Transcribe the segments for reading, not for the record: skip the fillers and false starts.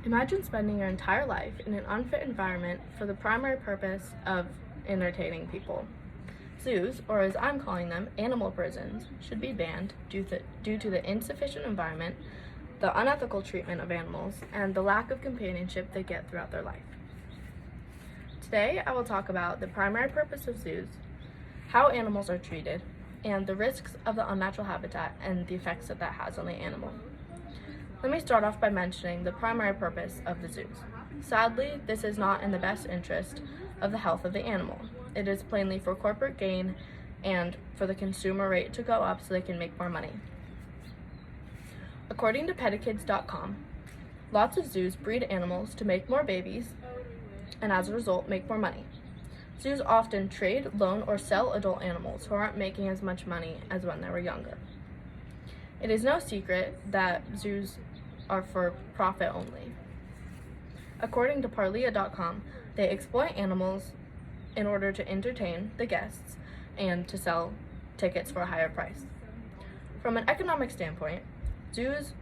Imagine spending your entire life in an unfit environment for the primary purpose of entertaining people. Zoos, or as I'm calling them, animal prisons, should be banned due to the insufficient environment, the unethical treatment of animals, and the lack of companionship they get throughout their life. Today, I will talk about the primary purpose of zoos, how animals are treated, and the risks of the unnatural habitat and the effects that has on the animal. Let me start off by mentioning the primary purpose of the zoos. Sadly, this is not in the best interest of the health of the animal. It is plainly for corporate gain and for the consumer rate to go up so they can make more money. According to Petkids.com, lots of zoos breed animals to make more babies and as a result make more money. Zoos often trade, loan, or sell adult animals who aren't making as much money as when they were younger. It is no secret that zoos are for profit only. According to Parlia.com, they exploit animals in order to entertain the guests and to sell tickets for a higher price. From an economic standpoint, zoos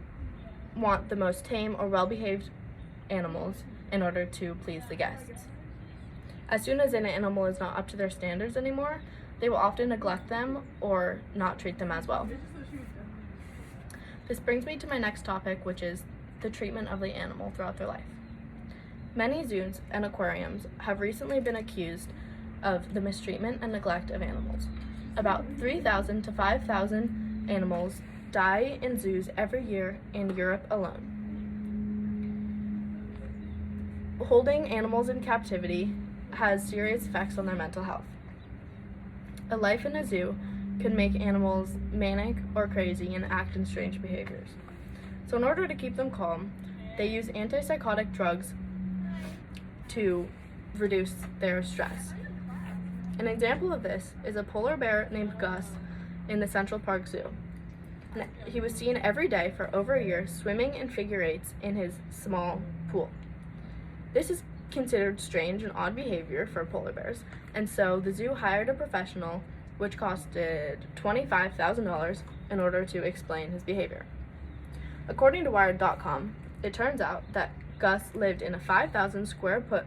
want the most tame or well-behaved animals in order to please the guests. As soon as an animal is not up to their standards anymore, they will often neglect them or not treat them as well. This brings me to my next topic, which is the treatment of the animal throughout their life. Many zoos and aquariums have recently been accused of the mistreatment and neglect of animals. About 3,000 to 5,000 animals die in zoos every year in Europe alone. Holding animals in captivity has serious effects on their mental health. A life in a zoo can make animals manic or crazy and act in strange behaviors. So in order to keep them calm, they use antipsychotic drugs to reduce their stress. An example of this is a polar bear named Gus in the Central Park Zoo. He was seen every day for over a year swimming in figure eights in his small pool. This is considered strange and odd behavior for polar bears, and so the zoo hired a professional, which costed $25,000 in order to explain his behavior. According to Wired.com, it turns out that Gus lived in a 5,000 square foot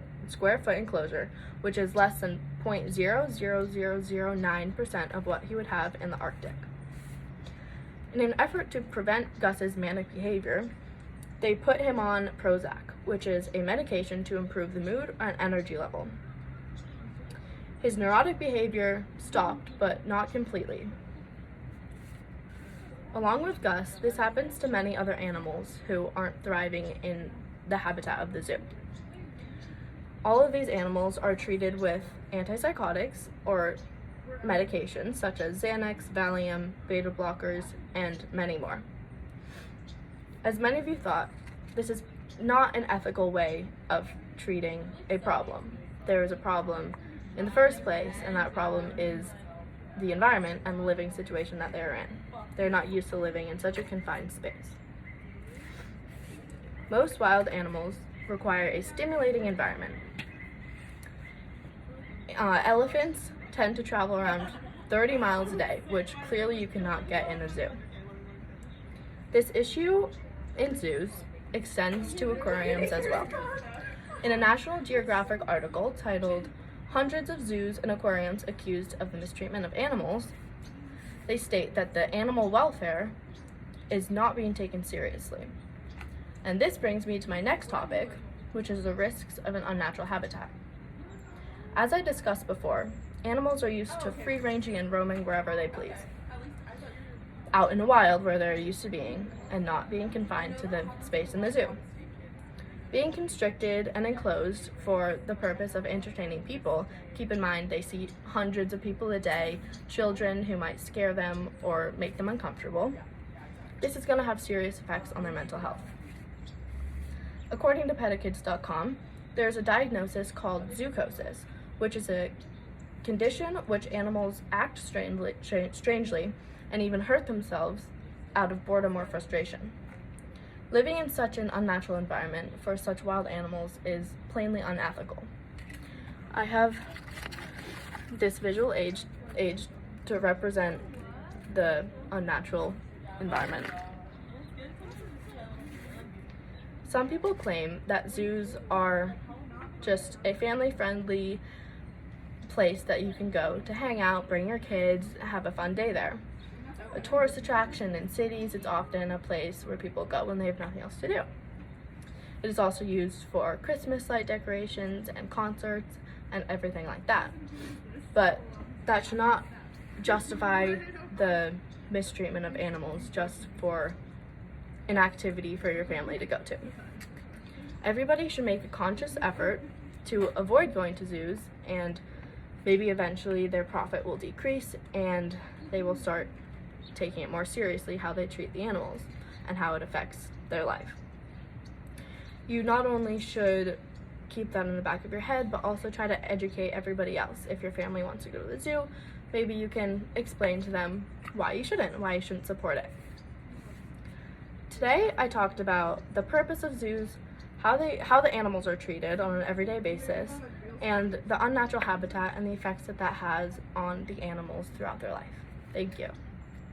enclosure, which is less than 0.00009% of what he would have in the Arctic. In an effort to prevent Gus's manic behavior, they put him on Prozac, which is a medication to improve the mood and energy level. His neurotic behavior stopped, but not completely. Along with Gus, this happens to many other animals who aren't thriving in the habitat of the zoo. All of these animals are treated with antipsychotics or medications such as Xanax, Valium, beta blockers, and many more. As many of you thought, this is not an ethical way of treating a problem. There is a problem in the first place, and that problem is the environment and the living situation that they're in. They're not used to living in such a confined space. Most wild animals require a stimulating environment. Elephants tend to travel around 30 miles a day, which clearly you cannot get in a zoo. This issue in zoos extends to aquariums as well. In a National Geographic article titled "Hundreds of Zoos and Aquariums Accused of the Mistreatment of Animals," they state that the animal welfare is not being taken seriously. And this brings me to my next topic, which is the risks of an unnatural habitat. As I discussed before, animals are used to free-ranging and roaming wherever they please, out in the wild where they're used to being, and not being confined to the space in the zoo. Being constricted and enclosed for the purpose of entertaining people, keep in mind they see hundreds of people a day, children who might scare them or make them uncomfortable. This is going to have serious effects on their mental health. According to Petkids.com, there's a diagnosis called zoochosis, which is a condition which animals act strangely and even hurt themselves out of boredom or frustration. Living in such an unnatural environment for such wild animals is plainly unethical. I have this visual aid to represent the unnatural environment. Some people claim that zoos are just a family-friendly place that you can go to hang out, bring your kids, have a fun day there. A tourist attraction in cities, it's often a place where people go when they have nothing else to do. It is also used for Christmas light decorations and concerts and everything like that. But that should not justify the mistreatment of animals just for an activity for your family to go to. Everybody should make a conscious effort to avoid going to zoos, and maybe eventually their profit will decrease and they will start taking it more seriously how they treat the animals and how it affects their life. You not only should keep that in the back of your head, but also try to educate everybody else. If your family wants to go to the zoo, maybe you can explain to them why you shouldn't support it. Today I talked about the purpose of zoos, how the animals are treated on an everyday basis, and the unnatural habitat and the effects that has on the animals throughout their life. Thank you.